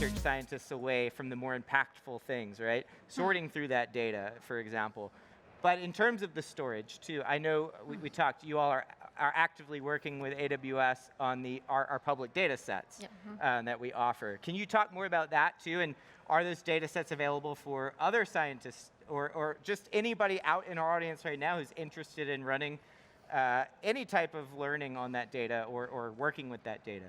research scientists away from the more impactful things, right? Sorting through that data, for example. But in terms of the storage, too, I know we talked, you all are actively working with AWS on our public data sets that we offer. Can you talk more about that, too? And are those data sets available for other scientists or just anybody out in our audience right now who's interested in running any type of learning on that data or working with that data?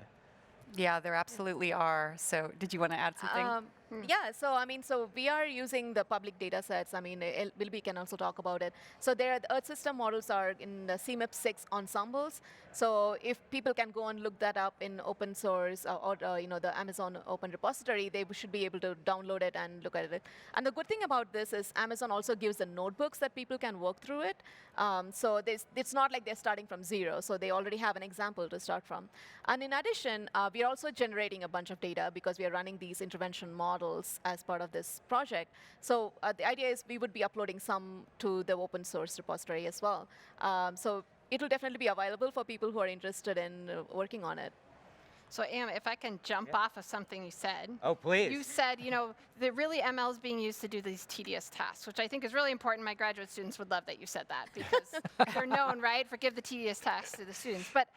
Yeah, there absolutely are. So did you want to add something? Yeah, so we are using the public data sets. Wilby can also talk about it. So the Earth system models are in the CMIP6 ensembles. So if people can go and look that up in open source or the Amazon Open Repository, they should be able to download it and look at it. And the good thing about this is Amazon also gives the notebooks that people can work through it. So it's not like they're starting from zero. So they already have an example to start from. And in addition, we are also generating a bunch of data because we are running these intervention models as part of this project. So the idea is we would be uploading some to the open source repository as well. So it will definitely be available for people who are interested in working on it. So, Am, if I can jump off of something you said. Oh, please. You said, that really ML is being used to do these tedious tasks, which I think is really important. My graduate students would love that you said that because they're known, right, for give the tedious tasks to the students. But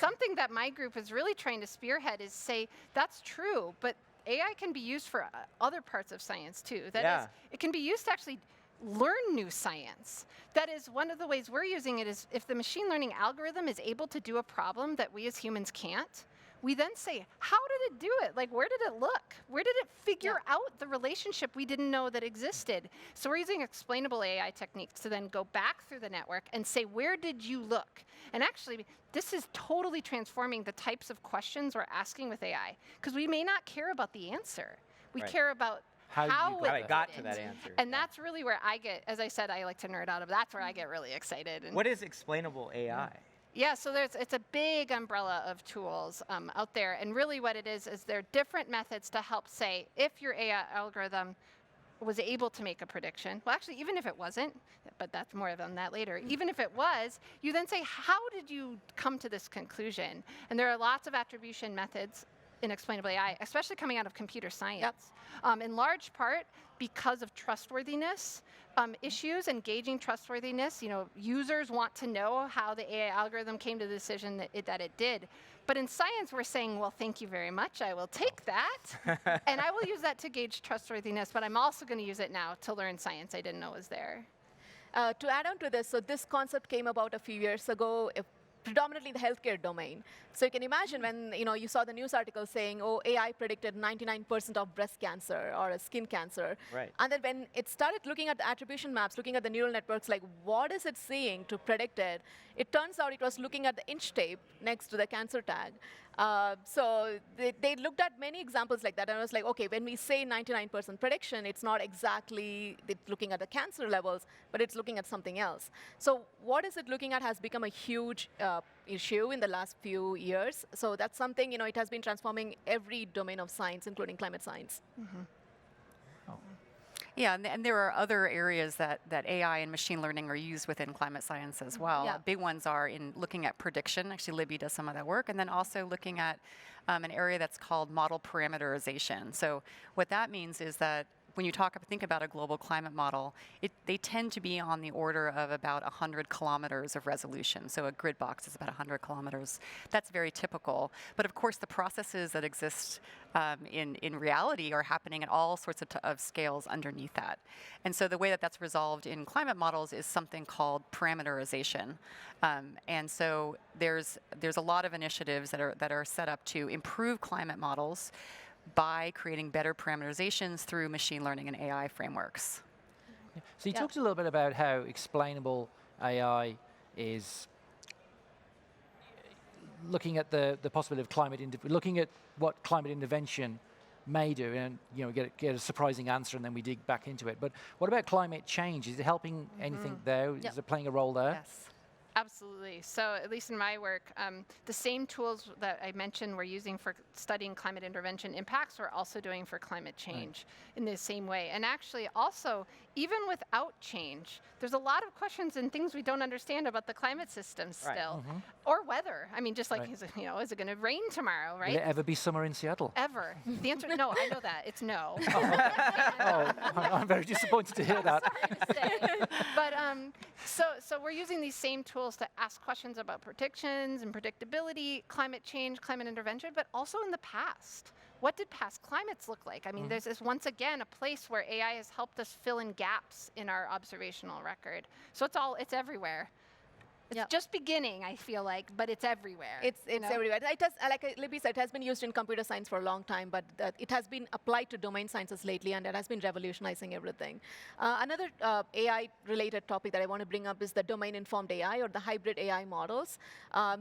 something that my group is really trying to spearhead is say, that's true, but AI can be used for other parts of science, too. That is, it can be used to actually learn new science. That is, one of the ways we're using it is if the machine learning algorithm is able to do a problem that we as humans can't, we then say, how did it do it? Like, where did it look? Where did it figure out the relationship we didn't know that existed? So we're using explainable AI techniques to then go back through the network and say, where did you look? And actually, this is totally transforming the types of questions we're asking with AI, because we may not care about the answer. We care about how it got to that answer. And that's really where I get, as I said, I like to nerd out of, that's where I get really excited. And what is explainable AI? Yeah, so it's a big umbrella of tools out there. And really what it is there are different methods to help say if your AI algorithm was able to make a prediction. Well, actually, even if it wasn't, but that's more on that later. Even if it was, you then say, how did you come to this conclusion? And there are lots of attribution methods in explainable AI, especially coming out of computer science. In large part because of trustworthiness issues, engaging trustworthiness. Users want to know how the AI algorithm came to the decision that it did. But in science, we're saying, well, thank you very much. I will take that. And I will use that to gauge trustworthiness. But I'm also going to use it now to learn science I didn't know was there. To add on to this, so this concept came about a few years ago, predominantly in the healthcare domain. So you can imagine when you saw the news article saying, oh, AI predicted 99% of breast cancer or skin cancer. Right. And then when it started looking at the attribution maps, looking at the neural networks, like what is it seeing to predict it? It turns out it was looking at the inch tape next to the cancer tag. So they looked at many examples like that, and I was like, okay, when we say 99% prediction, it's not exactly looking at the cancer levels, but it's looking at something else. So what is it looking at has become a huge issue in the last few years. So that's something, it has been transforming every domain of science, including climate science. Yeah, and there are other areas that AI and machine learning are used within climate science as well. Yeah. Big ones are in looking at prediction. Actually, Libby does some of that work. And then also looking at an area that's called model parameterization. So what that means is that when you think about a global climate model, they tend to be on the order of about 100 kilometers of resolution. So a grid box is about 100 kilometers. That's very typical. But of course, the processes that exist in reality are happening at all sorts of scales underneath that. And so the way that's resolved in climate models is something called parameterization. And so there's a lot of initiatives that are set up to improve climate models by creating better parameterizations through machine learning and AI frameworks. So you talked a little bit about how explainable AI is looking at the possibility of looking at what climate intervention may do, and get a surprising answer, and then we dig back into it. But what about climate change? Is it helping anything there? Is it playing a role there? Yes. Absolutely. So at least in my work, the same tools that I mentioned we're using for studying climate intervention impacts, we're also doing for climate change in the same way. And actually also even without change, there's a lot of questions and things we don't understand about the climate system still, or weather. I mean, just like, is it going to rain tomorrow, right? Will it ever be summer in Seattle? Ever. The answer, no, I know that. It's no. I'm very disappointed to hear that. Sorry to say. But so we're using these same tools to ask questions about predictions and predictability, climate change, climate intervention, but also in the past. What did past climates look like? I mean, there's this, once again, a place where AI has helped us fill in gaps in our observational record. So it's everywhere. It's just beginning, I feel like, but it's everywhere. It's everywhere. It has, like Libby said, it has been used in computer science for a long time, but it has been applied to domain sciences lately, and it has been revolutionizing everything. Another AI-related topic that I want to bring up is the domain-informed AI, or the hybrid AI models.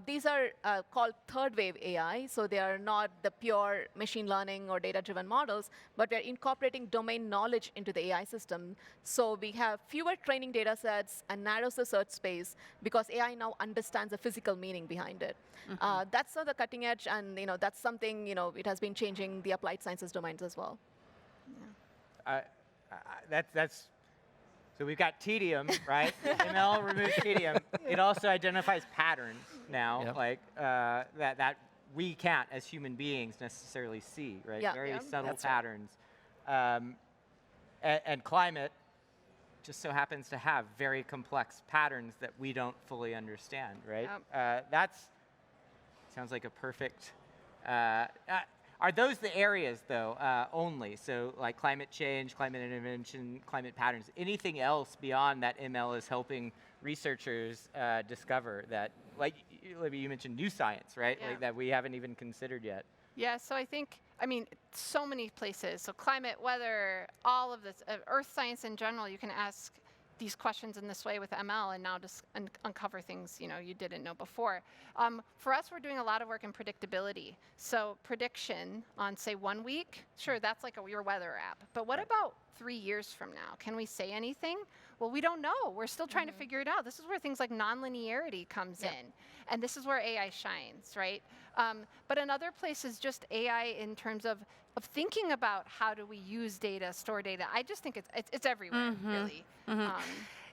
These are called third-wave AI, so they are not the pure machine learning or data-driven models, but we're incorporating domain knowledge into the AI system. So we have fewer training data sets and narrows the search space, because AI now understands the physical meaning behind it. That's on the cutting edge, and that's something it has been changing the applied sciences domains as well. So we've got tedium, right? ML removes tedium. It also identifies patterns now, like that we can't, as human beings, necessarily see, right? Very subtle patterns. And climate just so happens to have very complex patterns that we don't fully understand, right? Sounds like a perfect. Are those the areas, though, only? So like climate change, climate intervention, climate patterns. Anything else beyond that ML is helping researchers discover that, like Libby, you mentioned new science, right? Like that we haven't even considered yet. Yeah, so I mean, so many places. So climate, weather, all of this, earth science in general, you can ask these questions in this way with ML and now just uncover things you didn't know before. For us, we're doing a lot of work in predictability. So prediction on, say, 1 week, sure, that's like your weather app. But what about 3 years from now? Can we say anything? Well, we don't know. We're still trying to figure it out. This is where things like nonlinearity comes in. And this is where AI shines, right? But another place is just AI in terms of thinking about how do we use data, store data. I just think it's everywhere, really.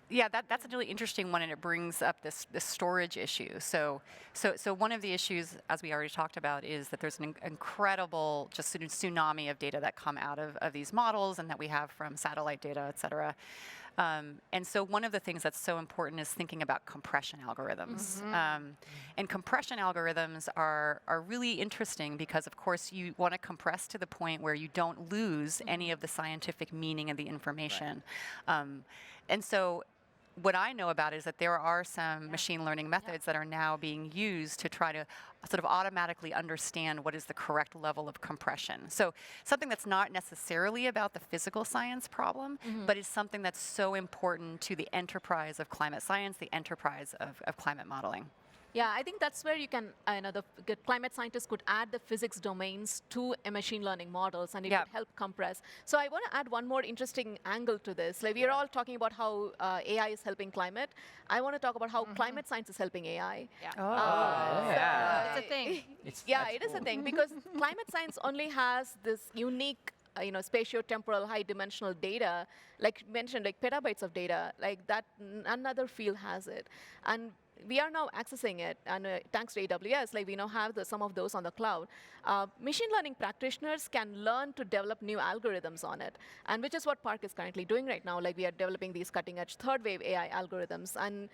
Yeah, that's a really interesting one, and it brings up this storage issue. So one of the issues, as we already talked about, is that there's an incredible just tsunami of data that come out of these models and that we have from satellite data, et cetera. And so one of the things that's so important is thinking about compression algorithms. And compression algorithms are really interesting because, of course, you want to compress to the point where you don't lose any of the scientific meaning of the information. And so what I know about is that there are some machine learning methods that are now being used to try to sort of automatically understand what is the correct level of compression. So something that's not necessarily about the physical science problem, but is something that's so important to the enterprise of climate science, the enterprise of climate modeling. Yeah, I think that's where you can, the climate scientists could add the physics domains to a machine learning models, and it would help compress. So I want to add one more interesting angle to this. Like, we're all talking about how AI is helping climate. I want to talk about how climate science is helping AI. It's a thing. It is a thing, because climate science only has this unique spatio-temporal high-dimensional data, like mentioned, like petabytes of data, like that none other field has it. And we are now accessing it, and thanks to AWS, like we now have some of those on the cloud. Machine learning practitioners can learn to develop new algorithms on it, and which is what Park is currently doing right now. Like, we are developing these cutting-edge third-wave AI algorithms, and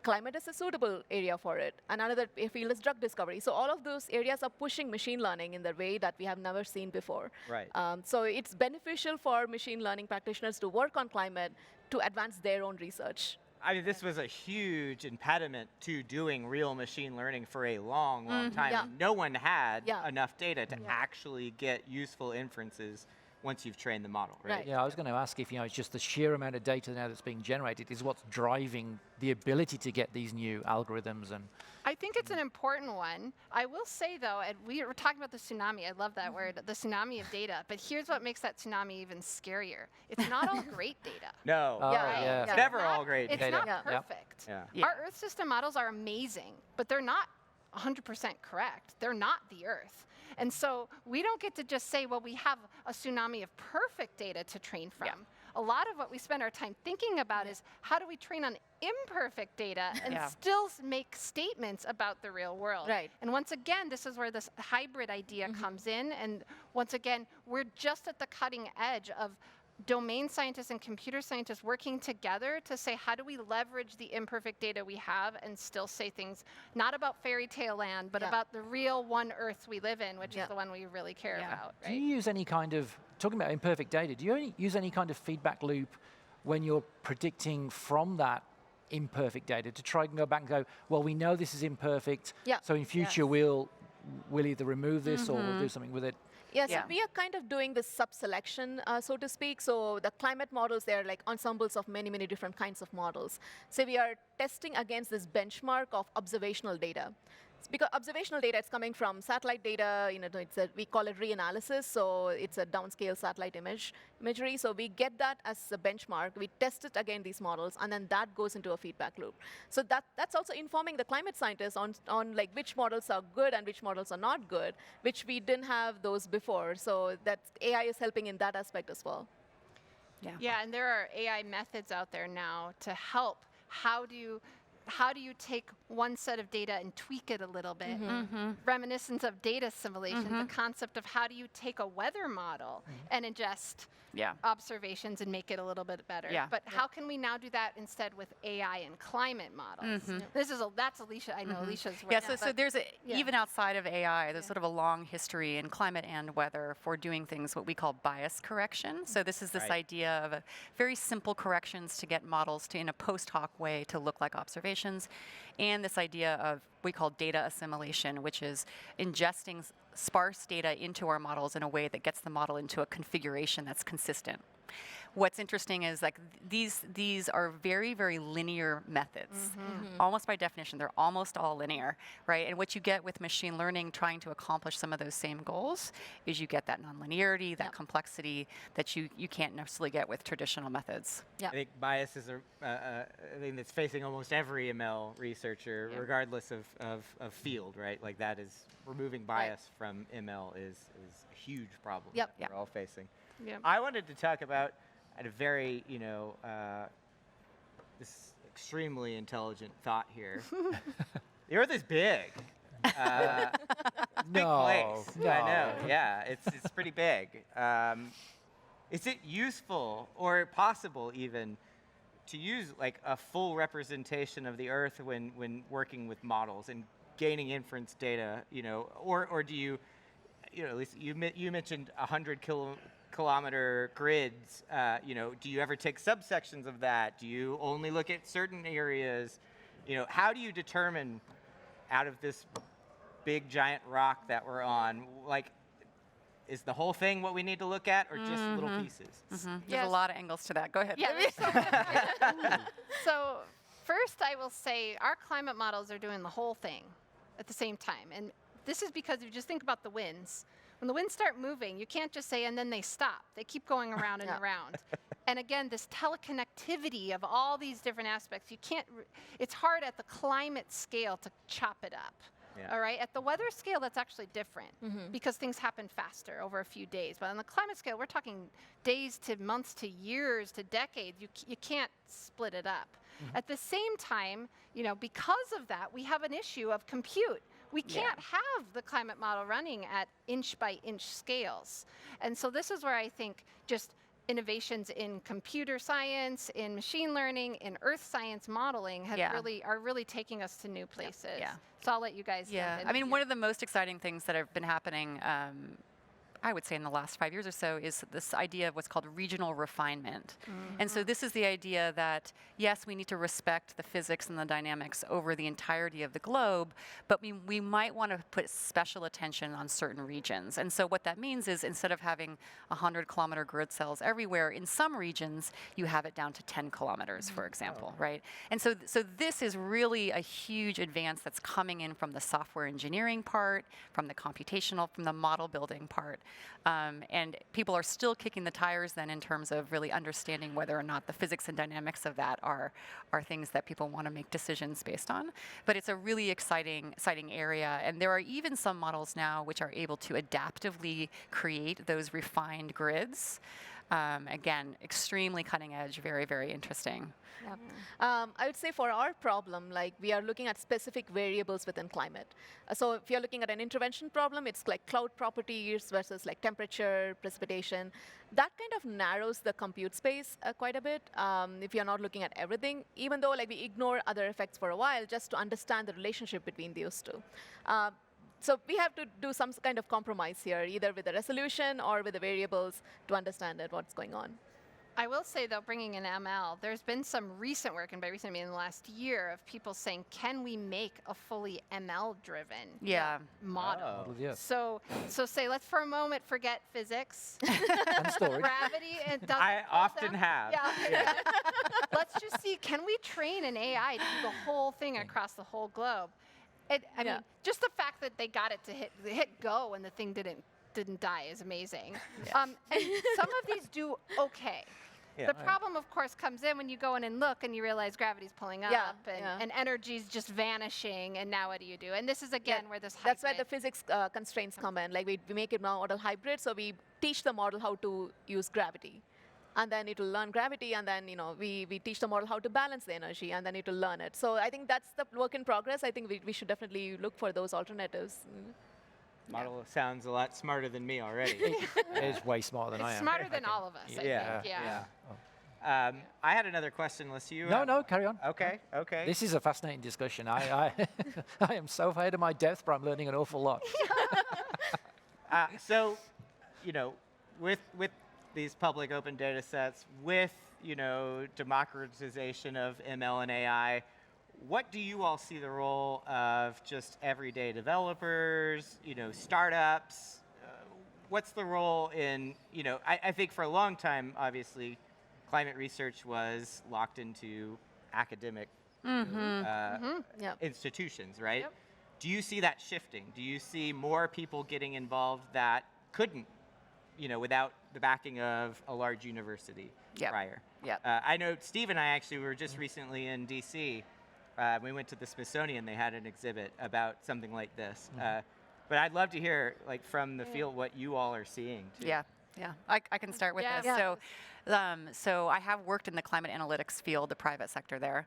climate is a suitable area for it. And another field is drug discovery. So all of those areas are pushing machine learning in the way that we have never seen before. Right. So it's beneficial for machine learning practitioners to work on climate to advance their own research. I mean, this was a huge impediment to doing real machine learning for a long, long time. No one had enough data to actually get useful inferences once you've trained the model, right? Yeah, I was going to ask if it's just the sheer amount of data now that's being generated is what's driving the ability to get these new algorithms. And I think it's an important one. I will say, though, and we were talking about the tsunami. I love that word, the tsunami of data. But here's what makes that tsunami even scarier. It's not all great data. No. It's never all great data. It's not perfect. Our Earth system models are amazing, but they're not 100% correct. They're not the Earth. And so we don't get to just say, well, we have a tsunami of perfect data to train from. a lot of what we spend our time thinking about is how do we train on imperfect data and Yeah. still make statements about the real world. Right. And once again, this is where this hybrid idea comes in. And once again, we're just at the cutting edge of domain scientists and computer scientists working together to say, how do we leverage the imperfect data we have and still say things not about fairy tale land, but Yeah. about the real one Earth we live in, which Yeah. is the one we really care Yeah. about, Do you right? use any kind of, talking about imperfect data, do you use any kind of feedback loop when you're predicting from that imperfect data to try and go back and go, well, we know this is imperfect, Yeah. so in future we'll either remove this or we'll do something with it? Yes, Yeah. we are kind of doing this sub-selection, so to speak. So the climate models, they're like ensembles of many, many different kinds of models. So we are testing against this benchmark of observational data. Because observational data is coming from satellite data, we call it reanalysis, so it's a downscale satellite imagery. So we get that as a benchmark, we test it against these models, and then that goes into a feedback loop. So that's also informing the climate scientists on like which models are good and which models are not good, which we didn't have those before. So that AI is helping in that aspect as well. Yeah, and there are AI methods out there now to help. How do you take one set of data and tweak it a little bit? Reminiscent of data assimilation, the concept of how do you take a weather model and ingest Yeah. observations and make it a little bit better. Yeah. But how can we now do that instead with AI and climate models? That's Alicia. I know Alicia's work. Yeah, so there's yeah. even outside of AI, there's sort of a long history in climate and weather for doing things what we call bias correction. So this is this Right. idea of a very simple corrections to get models to, in a post hoc way, to look like observations, and this idea of we call data assimilation, which is ingesting sparse data into our models in a way that gets the model into a configuration that's consistent. What's interesting is like these are very, very linear methods. Almost by definition, they're almost all linear, right? And what you get with machine learning trying to accomplish some of those same goals is you get that nonlinearity, that complexity that you can't necessarily get with traditional methods. Yeah. I think bias is a thing that's facing almost every ML researcher, regardless of field, right? Like that is, removing bias from ML is a huge problem Yep. that we're all facing. Yeah. I wanted to talk about at a very, this extremely intelligent thought here. The Earth is big. Big place. I know. Yeah, it's pretty big. Is it useful or possible even to use like a full representation of the Earth when working with models and gaining inference data? Or do you, at least you mentioned 100-kilometer grids. Do you ever take subsections of that? Do you only look at certain areas? How do you determine out of this big giant rock that we're on, like, is the whole thing what we need to look at, or just little pieces? There's Yes. a lot of angles to that. Go ahead. Yeah, there's so first I will say our climate models are doing the whole thing at the same time. And this is because if you just think about the winds. When the winds start moving, you can't just say, and then they stop. They keep going around and around. And again, this teleconnectivity of all these different aspects, you can't, it's hard at the climate scale to chop it up. Yeah. All right, at the weather scale, that's actually different because things happen faster over a few days. But on the climate scale, we're talking days to months to years to decades. You can't split it up. At the same time, because of that, we have an issue of compute. We can't have the climate model running at inch by inch scales. And so this is where I think just innovations in computer science, in machine learning, in earth science modeling have are really taking us to new places. Yeah. So I'll let you guys jump in. I mean, one of the most exciting things that have been happening, I would say in the last 5 years or so, is this idea of what's called regional refinement. And so this is the idea that, yes, we need to respect the physics and the dynamics over the entirety of the globe, but we might want to put special attention on certain regions. And so what that means is instead of having 100-kilometer grid cells everywhere, in some regions, you have it down to 10 kilometers, for example, right? And so this is really a huge advance that's coming in from the software engineering part, from the computational, from the model building part. And people are still kicking the tires then in terms of really understanding whether or not the physics and dynamics of that are things that people want to make decisions based on. But it's a really exciting area. And there are even some models now which are able to adaptively create those refined grids. Again, extremely cutting edge, very, very interesting. Yep. I would say for our problem, like we are looking at specific variables within climate. So if you're looking at an intervention problem, it's like cloud properties versus like temperature, precipitation. That kind of narrows the compute space quite a bit if you're not looking at everything, even though like we ignore other effects for a while just to understand the relationship between those two. So we have to do some kind of compromise here, either with the resolution or with the variables to understand what's going on. I will say, though, bringing in ML, there's been some recent work, and by recent I mean in the last year, of people saying, can we make a fully ML-driven model? Model, yeah. So say, let's for a moment forget physics, And storage. gravity, and doesn't I fall often down. have. Yeah. Let's just see, can we train an AI to do the whole thing across the whole globe? I mean, just the fact that they got it to hit go and the thing didn't die is amazing. And some of these do okay. Yeah. The problem, of course, comes in when you go in and look and you realize gravity's pulling up and energy's just vanishing, and now what do you do? And this is, again, where this That's where the physics constraints come in. Like we make it model hybrid, so we teach the model how to use gravity. And then it will learn gravity, and then we teach the model how to balance the energy, and then it will learn it. So I think that's the work in progress. I think we should definitely look for those alternatives. Model sounds a lot smarter than me already. It is way smarter than I am. Smarter than all of us, I think. Yeah. I had another question, unless you... No, carry on. Okay. This is a fascinating discussion. I am so ahead of my depth, but I'm learning an awful lot. So, with these public open data sets, with, democratization of ML and AI, what do you all see the role of just everyday developers, startups? What's the role in, I think for a long time, obviously, climate research was locked into academic institutions, right? Yep. Do you see that shifting? Do you see more people getting involved that couldn't, without the backing of a large university prior? Yep. I know Steve and I actually were just recently in DC. We went to the Smithsonian. They had an exhibit about something like this. But I'd love to hear, from the field, what you all are seeing, too. Yeah. I can start with this. So I have worked in the climate analytics field, the private sector there.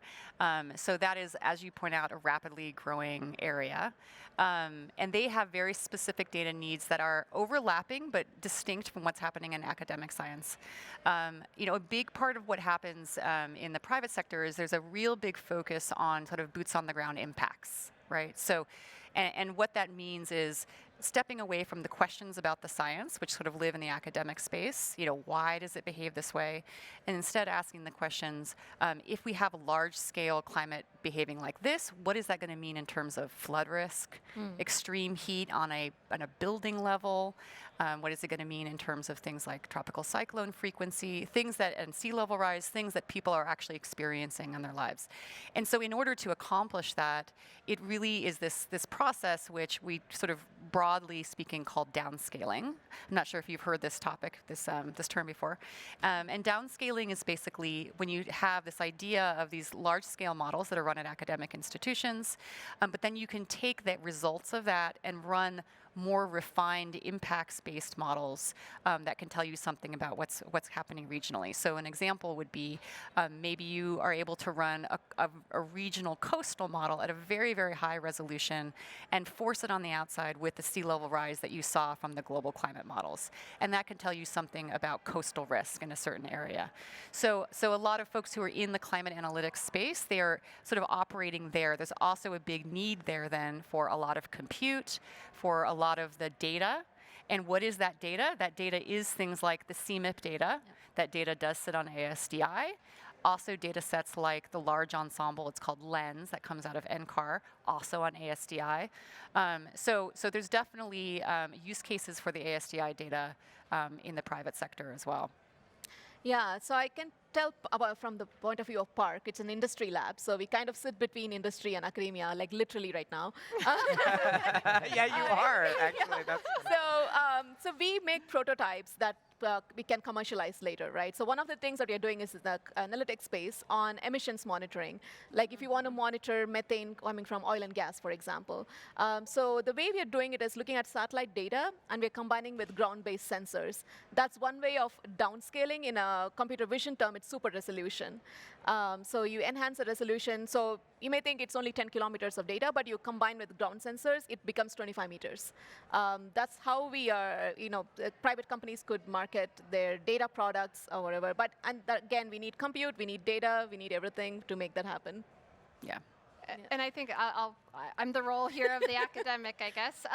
So that is, as you point out, a rapidly growing area. And they have very specific data needs that are overlapping but distinct from what's happening in academic science. A big part of what happens in the private sector is there's a real big focus on sort of boots on the ground impacts, right? So, and what that means is stepping away from the questions about the science, which sort of live in the academic space, why does it behave this way? And instead asking the questions, if we have a large-scale climate behaving like this, what is that going to mean in terms of flood risk, extreme heat on a building level? What is it going to mean in terms of things like tropical cyclone frequency, and sea level rise, things that people are actually experiencing in their lives? And so in order to accomplish that, it really is this process which we sort of broadly speaking called downscaling. I'm not sure if you've heard this topic, this term before. And downscaling is basically when you have this idea of these large-scale models that are run at academic institutions, but then you can take the results of that and run more refined impacts-based models that can tell you something about what's happening regionally. So an example would be maybe you are able to run a regional coastal model at a very, very high resolution and force it on the outside with the sea level rise that you saw from the global climate models. And that can tell you something about coastal risk in a certain area. So a lot of folks who are in the climate analytics space, they are sort of operating there. There's also a big need there then for a lot of compute, for a lot of the data. And what is that data? That data is things like the CMIP data. That data does sit on ASDI. Also data sets like the large ensemble, it's called LENS, that comes out of NCAR, also on ASDI. So there's definitely use cases for the ASDI data in the private sector as well. Yeah, so I can tell about from the point of view of Park, it's an industry lab, so we kind of sit between industry and academia, like literally right now. Yeah, you are, actually. That's So we make prototypes that we can commercialize later, right? So one of the things that we are doing is the analytics space on emissions monitoring. Like if you want to monitor methane coming from oil and gas, for example. So the way we are doing it is looking at satellite data, and we're combining with ground-based sensors. That's one way of downscaling. In a computer vision term, it's super resolution. So you enhance the resolution. So you may think it's only 10 kilometers of data, but you combine with ground sensors, it becomes 25 meters. That's how we are, private companies could market their data products or whatever. But again, we need compute, we need data, we need everything to make that happen. Yeah. And I think I'm the role here of the academic, I guess.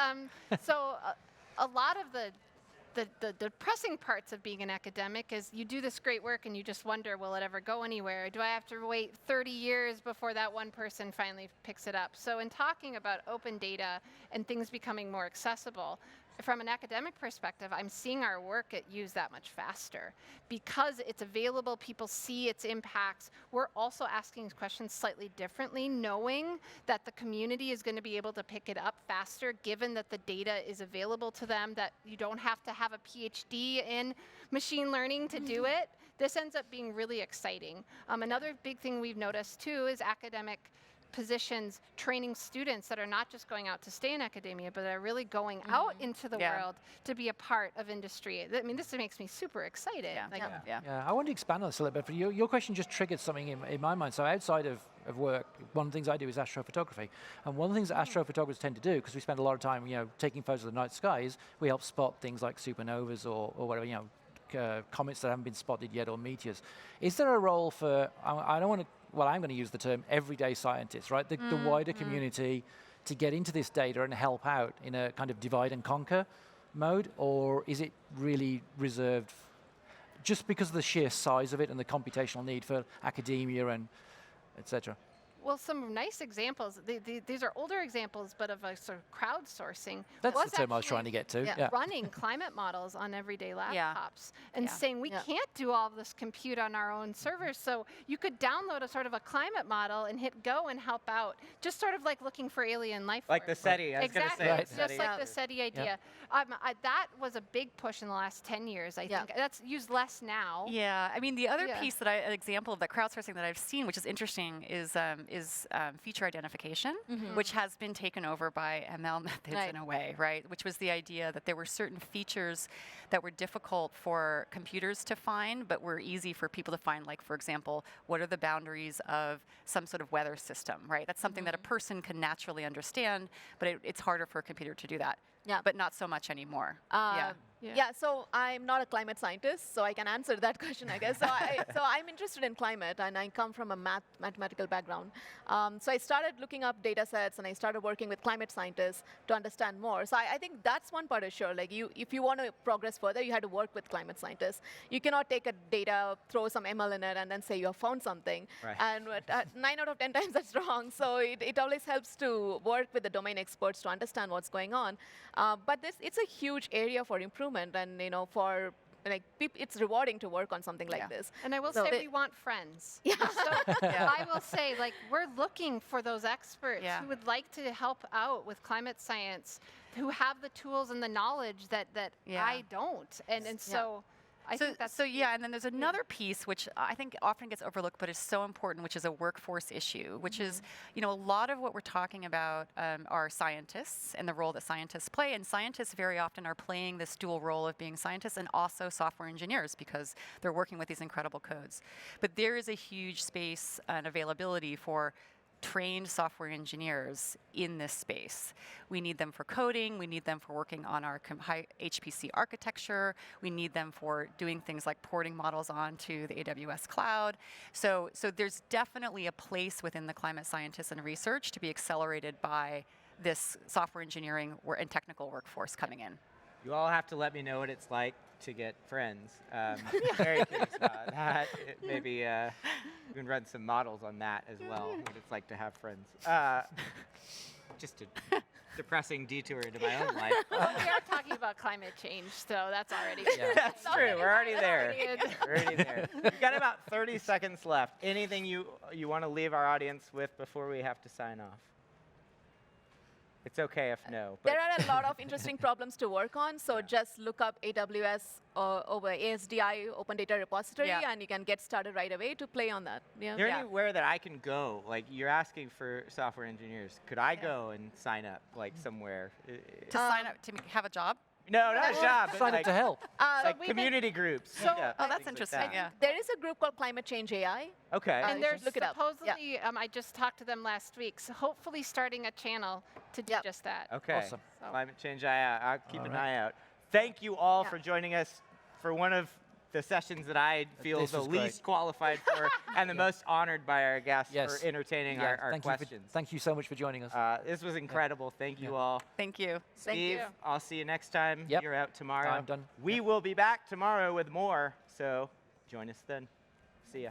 So a lot of the depressing parts of being an academic is you do this great work and you just wonder, will it ever go anywhere? Do I have to wait 30 years before that one person finally picks it up? So in talking about open data and things becoming more accessible, from an academic perspective, I'm seeing our work get used that much faster. Because it's available, people see its impacts. We're also asking questions slightly differently, knowing that the community is going to be able to pick it up faster, given that the data is available to them, that you don't have to have a PhD in machine learning to do it. This ends up being really exciting. Another big thing we've noticed, too, is academic positions training students that are not just going out to stay in academia, but are really going out into the world to be a part of industry. I mean, this makes me super excited. Yeah. I want to expand on this a little bit, but your question just triggered something in my mind. So outside of work, one of the things I do is astrophotography. And one of the things that astrophotographers tend to do, because we spend a lot of time taking photos of the night skies, we help spot things like supernovas or whatever, comets that haven't been spotted yet, or meteors. Is there a role for, I don't want to, well, I'm going to use the term everyday scientists, right? The wider community to get into this data and help out in a kind of divide and conquer mode, or is it really reserved just because of the sheer size of it and the computational need for academia and et cetera? Well, some nice examples. These are older examples, but of a sort of crowdsourcing. That's the term I was trying to get to. Yeah. Running climate models on everyday laptops and saying we can't do all of this compute on our own servers. So you could download a sort of a climate model and hit go and help out. Just sort of like looking for alien life Like forms. the SETI. I was going to say. Exactly. Just like the SETI idea. That was a big push in the last 10 years, I think. That's used less now. Yeah. I mean, the other piece an example of that crowdsourcing that I've seen, which is interesting, is feature identification, which has been taken over by ML methods in a way, right? Which was the idea that there were certain features that were difficult for computers to find, but were easy for people to find. Like, for example, what are the boundaries of some sort of weather system, right? That's something that a person can naturally understand, but it's harder for a computer to do that. Yeah. But not so much anymore. Yeah, so I'm not a climate scientist, so I can answer that question, I guess. So I'm interested in climate, and I come from a mathematical background. So I started looking up data sets, and I started working with climate scientists to understand more. So I think that's one part is sure. Like, if you want to progress further, you have to work with climate scientists. You cannot take a data, throw some ML in it, and then say you have found something. Right. And 9 out of 10 times that's wrong. So it always helps to work with the domain experts to understand what's going on. But it's a huge area for improvement, and for it's rewarding to work on something like this. And I will say we want friends. Yeah. So I will say, we're looking for those experts who would like to help out with climate science, who have the tools and the knowledge that I don't. And so I think that's and then there's another piece which I think often gets overlooked, but is so important, which is a workforce issue, which is, a lot of what we're talking about are scientists and the role that scientists play, and scientists very often are playing this dual role of being scientists and also software engineers because they're working with these incredible codes. But there is a huge space and availability for trained software engineers in this space. We need them for coding, we need them for working on our high HPC architecture, we need them for doing things like porting models onto the AWS cloud. So there's definitely a place within the climate scientists and research to be accelerated by this software engineering and technical workforce coming in. You all have to let me know what it's like to get friends. Very curious about that. Maybe we can run some models on that as well, what it's like to have friends. Just a depressing detour into my own life. Well, we are talking about climate change, so that's already That's true. We're already there. We're already there. We've got about 30 seconds left. Anything you want to leave our audience with before we have to sign off? It's okay if no. But There are a lot of interesting problems to work on, so just look up AWS over ASDI Open Data Repository, Yeah. and you can get started right away to play on that. Yeah. is there anywhere that I can go? Like, you're asking for software engineers. Could I go and sign up, like, somewhere? To sign up to have a job? No, not a job, but Sign like, up to help. like we've been- community groups. So- meetups, Oh, that's things like interesting, that. yeah. There is a group called Climate Change AI. Okay. you And should there's look it up. Yeah. supposedly, I just talked to them last week, so hopefully starting a channel to do Yep. just that. Okay. Awesome. So- Climate change, I'll keep All an right. eye out. Thank you all Yeah. for joining us for one of the sessions that I feel This the was great. least qualified for and the most honored by our guests Yes. for entertaining Yeah, our thank questions. thank you so much for joining us. This was incredible. Thank you Yeah. all. Thank you. Thank Steve, you. I'll see you next time. Yep. You're out tomorrow. I'm done. We will be back tomorrow with more, so join us then. See ya.